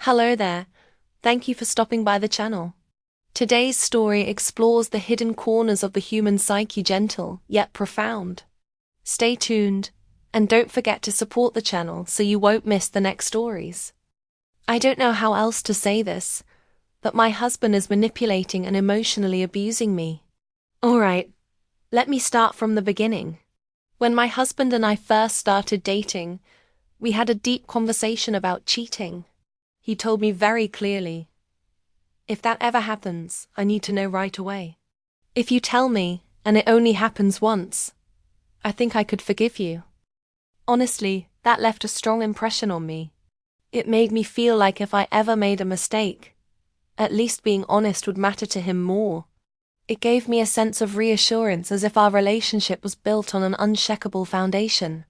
Hello there. Thank you for stopping by the channel. Today's story explores the hidden corners of the human psyche, gentle yet profound. Stay tuned, and don't forget to support the channel so you won't miss the next stories. I don't know how else to say this, but my husband is manipulating and emotionally abusing me. Alright, let me start from the beginning. When my husband and I first started dating, we had a deep conversation about cheating. He told me very clearly, if that ever happens, I need to know right away. If you tell me, and it only happens once, I think I could forgive you. Honestly, that left a strong impression on me. It made me feel like if I ever made a mistake, at least being honest would matter to him more. It gave me a sense of reassurance, as if our relationship was built on an unshakable foundation.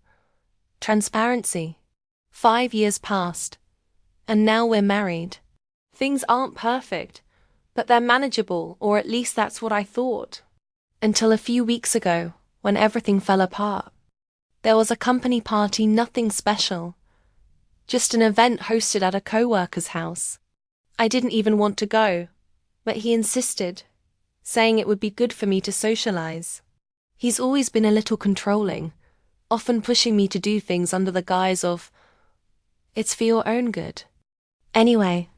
Transparency. 5 years passed, and now we're married. Things aren't perfect, but they're manageable, or at least that's what I thought. Until a few weeks ago, when everything fell apart. There was a company party, nothing special. Just an event hosted at a co-worker's house. I didn't even want to go, but he insisted, saying it would be good for me to socialize. He's always been a little controlling, often pushing me to do things under the guise of, it's for your own good. Anyway,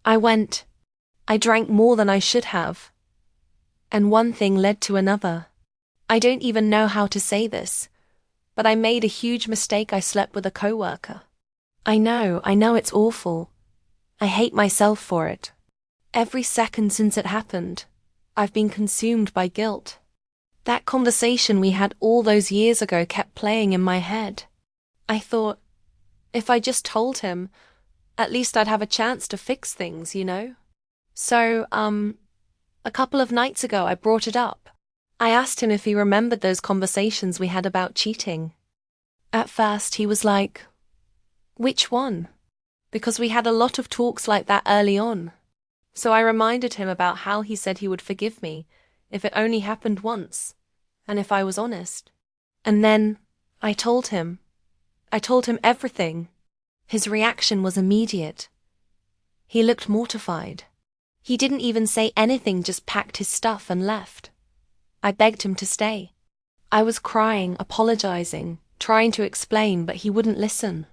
I went. I drank more than I should have. And one thing led to another. I don't even know how to say this, but I made a huge mistake. I slept with a coworker. I know it's awful. I hate myself for it. Every second since it happened, I've been consumed by guilt. That conversation we had all those years ago kept playing in my head. I thought, if I just told him, at least I'd have a chance to fix things, you know? So, a couple of nights ago I brought it up. I asked him if he remembered those conversations we had about cheating. At first he was like, which one? Because we had a lot of talks like that early on. So I reminded him about how he said he would forgive me if it only happened once, and if I was honest. And then I told him everything. His reaction was immediate. He looked mortified. He didn't even say anything, just packed his stuff and left. I begged him to stay. I was crying, apologizing, trying to explain, but he wouldn't listen.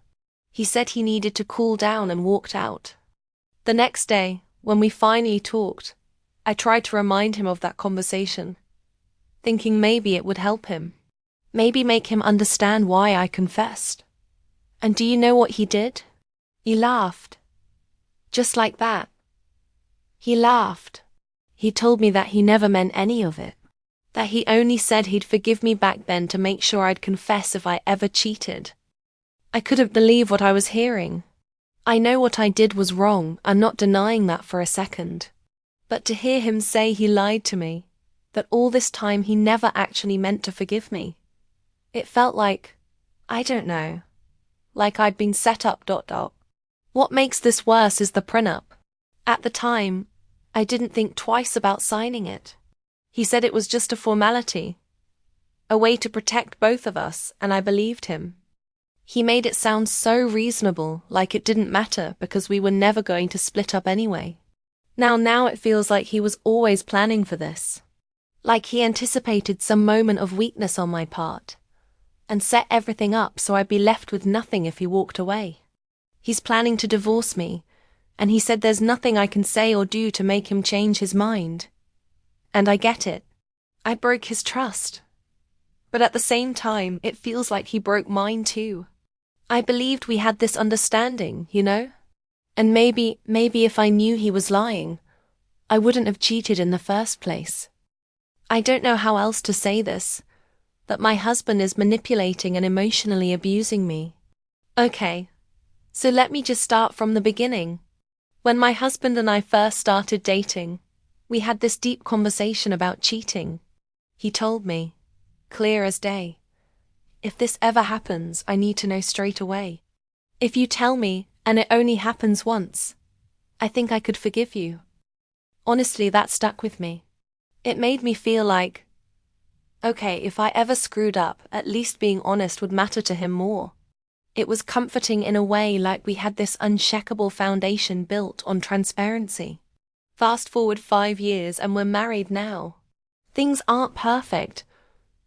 He said he needed to cool down and walked out. The next day, when we finally talked, I tried to remind him of that conversation, thinking maybe it would help him. Maybe make him understand why I confessed. And do you know what he did? He laughed. Just like that. He laughed. He told me that he never meant any of it. That he only said he'd forgive me back then to make sure I'd confess if I ever cheated. I couldn't believe what I was hearing. I know what I did was wrong, I'm not denying that for a second. But to hear him say he lied to me, that all this time he never actually meant to forgive me, it felt like, I don't know, like I'd been set up. What makes this worse is the prenup. At the time, I didn't think twice about signing it. He said it was just a formality, a way to protect both of us, and I believed him. He made it sound so reasonable, like it didn't matter because we were never going to split up anyway. Now it feels like he was always planning for this. Like he anticipated some moment of weakness on my part, and set everything up so I'd be left with nothing if he walked away. He's planning to divorce me, and he said there's nothing I can say or do to make him change his mind. And I get it. I broke his trust. But at the same time, it feels like he broke mine too. I believed we had this understanding, you know? And maybe if I knew he was lying, I wouldn't have cheated in the first place. I don't know how else to say this, but my husband is manipulating and emotionally abusing me. Okay, so let me just start from the beginning. When my husband and I first started dating, we had this deep conversation about cheating. He told me, clear as day, if this ever happens, I need to know straight away. If you tell me, and it only happens once, I think I could forgive you. Honestly, that stuck with me. It made me feel like, okay, if I ever screwed up, at least being honest would matter to him more. It was comforting in a way, like we had this unshakable foundation built on transparency. Fast forward 5 years and we're married now. Things aren't perfect,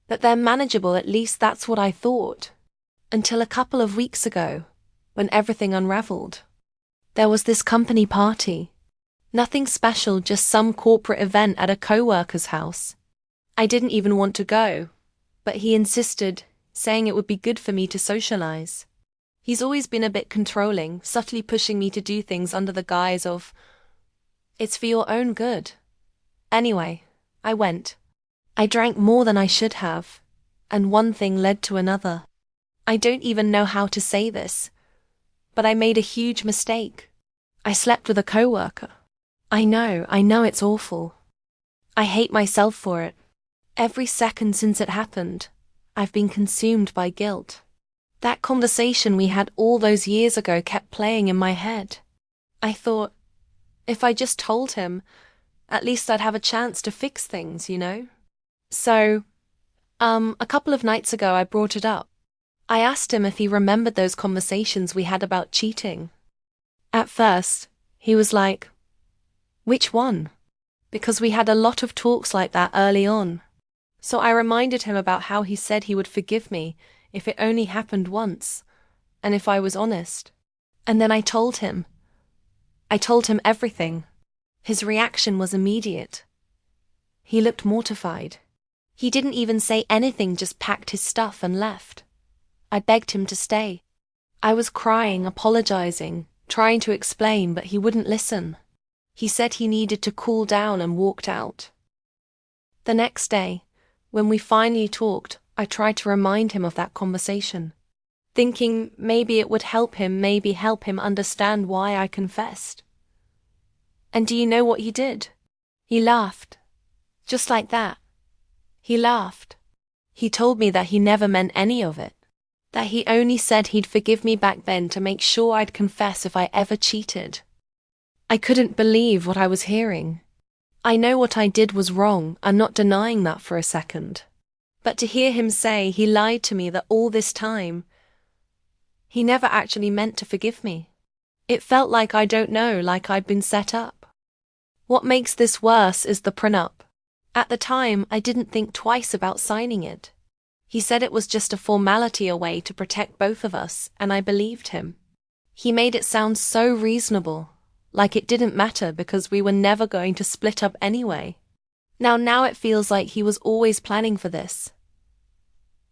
but they're manageable, at least that's what I thought. Until a couple of weeks ago, when everything unraveled. There was this company party. Nothing special, just some corporate event at a co-worker's house. I didn't even want to go, but he insisted, saying it would be good for me to socialize. He's always been a bit controlling, subtly pushing me to do things under the guise of, "It's for your own good." Anyway, I went. I drank more than I should have, and one thing led to another. I don't even know how to say this, but I made a huge mistake. I slept with a coworker. I know it's awful. I hate myself for it. Every second since it happened, I've been consumed by guilt. That conversation we had all those years ago kept playing in my head. I thought, if I just told him, at least I'd have a chance to fix things, you know? So, a couple of nights ago I brought it up. I asked him if he remembered those conversations we had about cheating. At first, he was like, "Which one?" Because we had a lot of talks like that early on. So I reminded him about how he said he would forgive me if it only happened once, and if I was honest. And then I told him. I told him everything. His reaction was immediate. He looked mortified. He didn't even say anything, just packed his stuff and left. I begged him to stay. I was crying, apologizing, trying to explain, but he wouldn't listen. He said he needed to cool down and walked out. The next day, when we finally talked, I tried to remind him of that conversation, thinking maybe it would help him understand why I confessed. And do you know what he did? He laughed. Just like that. He laughed. He told me that he never meant any of it. That he only said he'd forgive me back then to make sure I'd confess if I ever cheated. I couldn't believe what I was hearing. I know what I did was wrong, I'm not denying that for a second. But to hear him say he lied to me, that all this time, he never actually meant to forgive me. It felt like, I don't know, like I'd been set up. What makes this worse is the prenup. At the time, I didn't think twice about signing it. He said it was just a formality, a way to protect both of us, and I believed him. He made it sound so reasonable, like it didn't matter because we were never going to split up anyway. Now it feels like he was always planning for this.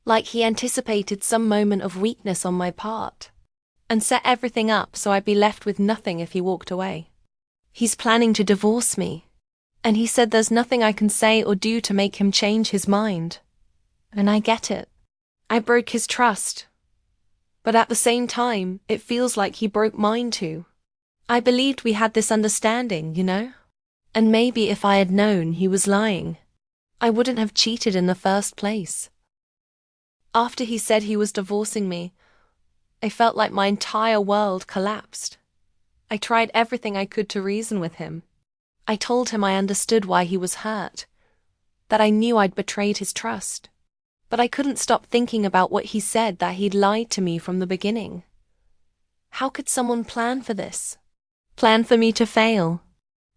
Like he anticipated some moment of weakness on my part, and set everything up so I'd be left with nothing if he walked away. He's planning to divorce me, and he said there's nothing I can say or do to make him change his mind. And I get it. I broke his trust. But at the same time, it feels like he broke mine too. I believed we had this understanding, you know? And maybe if I had known he was lying, I wouldn't have cheated in the first place. After he said he was divorcing me, I felt like my entire world collapsed. I tried everything I could to reason with him. I told him I understood why he was hurt, that I knew I'd betrayed his trust. But I couldn't stop thinking about what he said, that he'd lied to me from the beginning. How could someone plan for this? Plan for me to fail?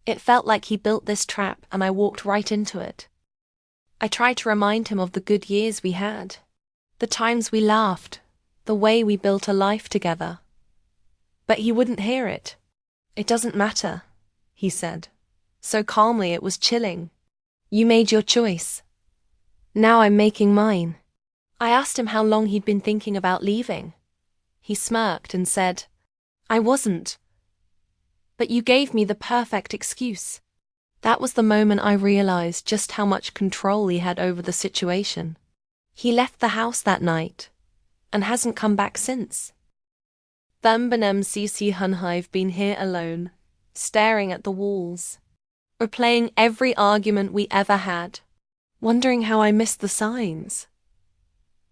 It felt like he built this trap and I walked right into it. I tried to remind him of the good years we had, the times we laughed, the way we built a life together. But he wouldn't hear it. "It doesn't matter," he said, so calmly it was chilling. "You made your choice. Now I'm making mine." I asked him how long he'd been thinking about leaving. He smirked and said, "I wasn't. But you gave me the perfect excuse." That was the moment I realized just how much control he had over the situation. He left the house that night, and hasn't come back since. Thumbenem Cc Hun, I've been here alone, staring at the walls, replaying every argument we ever had, wondering how I missed the signs.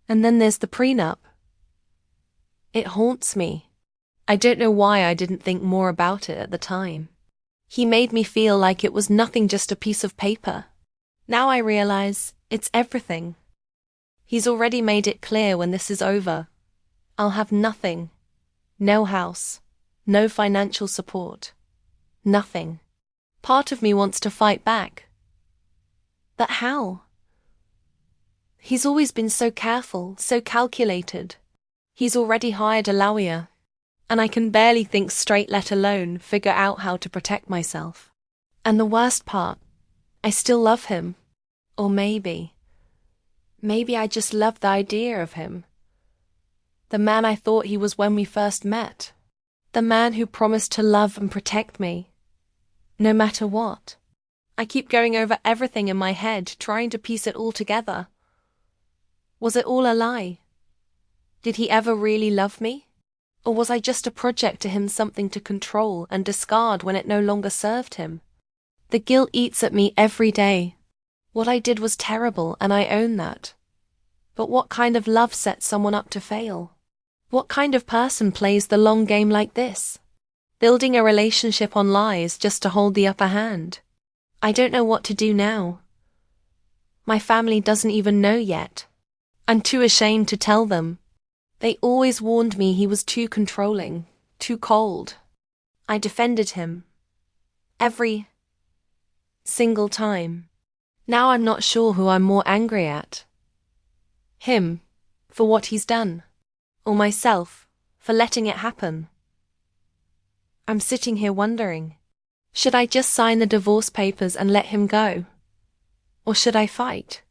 And then there's the prenup. It haunts me. I don't know why I didn't think more about it at the time. He made me feel like it was nothing, just a piece of paper. Now I realize it's everything. He's already made it clear when this is over, I'll have nothing. No house. No financial support. Nothing. Part of me wants to fight back. But how? He's always been so careful, so calculated. He's already hired a lawyer. And I can barely think straight, let alone figure out how to protect myself. And the worst part, I still love him. Or maybe I just love the idea of him. The man I thought he was when we first met. The man who promised to love and protect me. No matter what. I keep going over everything in my head, trying to piece it all together. Was it all a lie? Did he ever really love me? Or was I just a project to him, something to control and discard when it no longer served him? The guilt eats at me every day. What I did was terrible, and I own that. But what kind of love sets someone up to fail? What kind of person plays the long game like this? Building a relationship on lies just to hold the upper hand. I don't know what to do now. My family doesn't even know yet. I'm too ashamed to tell them. They always warned me he was too controlling, too cold. I defended him. Every single time. Now I'm not sure who I'm more angry at. Him, for what he's done. Or myself, for letting it happen. I'm sitting here wondering, should I just sign the divorce papers and let him go? Or should I fight?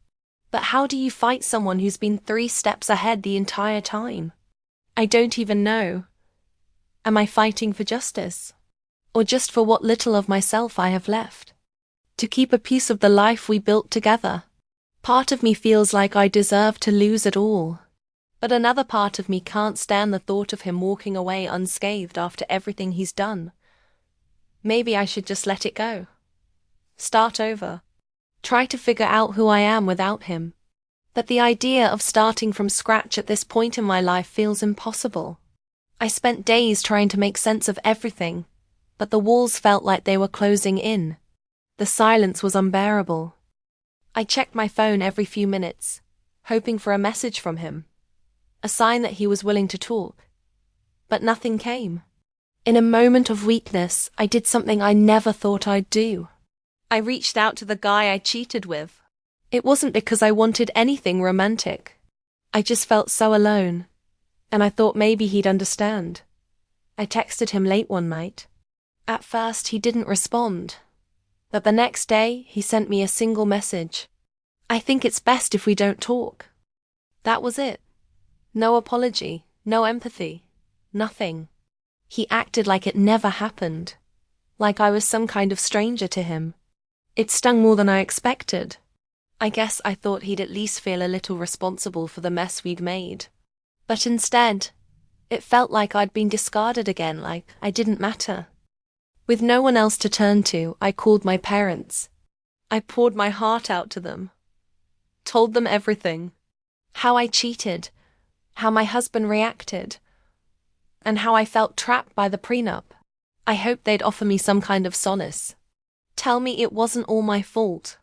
But how do you fight someone who's been 3 steps ahead the entire time? I don't even know. Am I fighting for justice? Or just for what little of myself I have left? To keep a piece of the life we built together? Part of me feels like I deserve to lose it all. But another part of me can't stand the thought of him walking away unscathed after everything he's done. Maybe I should just let it go. Start over. Try to figure out who I am without him. But the idea of starting from scratch at this point in my life feels impossible. I spent days trying to make sense of everything, but the walls felt like they were closing in. The silence was unbearable. I checked my phone every few minutes, hoping for a message from him. A sign that he was willing to talk. But nothing came. In a moment of weakness, I did something I never thought I'd do. I reached out to the guy I cheated with. It wasn't because I wanted anything romantic. I just felt so alone, and I thought maybe he'd understand. I texted him late one night. At first, he didn't respond, but the next day, he sent me a single message. I think it's best if we don't talk. That was it. No apology, no empathy, nothing. He acted like it never happened, like I was some kind of stranger to him. It stung more than I expected. I guess I thought he'd at least feel a little responsible for the mess we'd made. But instead, it felt like I'd been discarded again, like I didn't matter. With no one else to turn to, I called my parents. I poured my heart out to them. Told them everything. How I cheated, how my husband reacted, and how I felt trapped by the prenup. I hoped they'd offer me some kind of solace. Tell me it wasn't all my fault.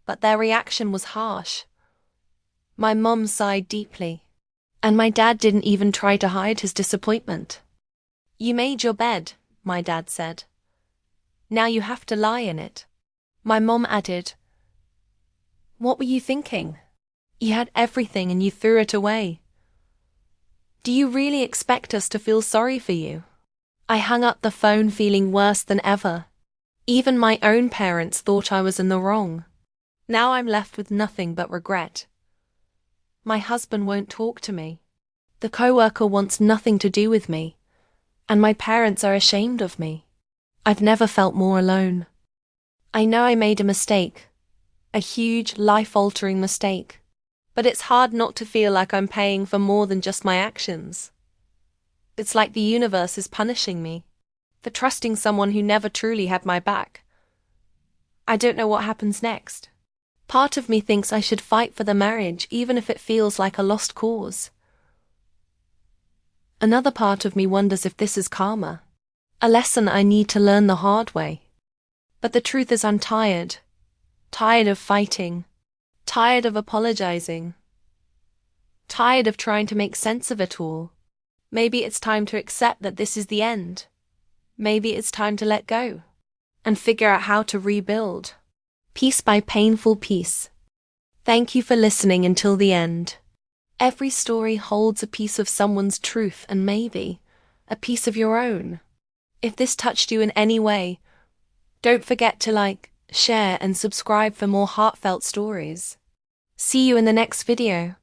But their reaction was harsh. My mum sighed deeply, and my dad didn't even try to hide his disappointment. You made your bed, my dad said. Now you have to lie in it. My mom added, what were you thinking? You had everything and you threw it away. Do you really expect us to feel sorry for you? I hung up the phone feeling worse than ever. Even my own parents thought I was in the wrong. Now I'm left with nothing but regret. My husband won't talk to me. The coworker wants nothing to do with me. And my parents are ashamed of me. I've never felt more alone. I know I made a mistake. A huge, life-altering mistake. But it's hard not to feel like I'm paying for more than just my actions. It's like the universe is punishing me for trusting someone who never truly had my back. I don't know what happens next. Part of me thinks I should fight for the marriage even if it feels like a lost cause. Another part of me wonders if this is karma, a lesson I need to learn the hard way. But the truth is I'm tired. Tired of fighting. Tired of apologizing. Tired of trying to make sense of it all. Maybe it's time to accept that this is the end. Maybe it's time to let go and figure out how to rebuild. Piece by painful piece. Thank you for listening until the end. Every story holds a piece of someone's truth and maybe a piece of your own. If this touched you in any way, don't forget to like, share, and subscribe for more heartfelt stories. See you in the next video.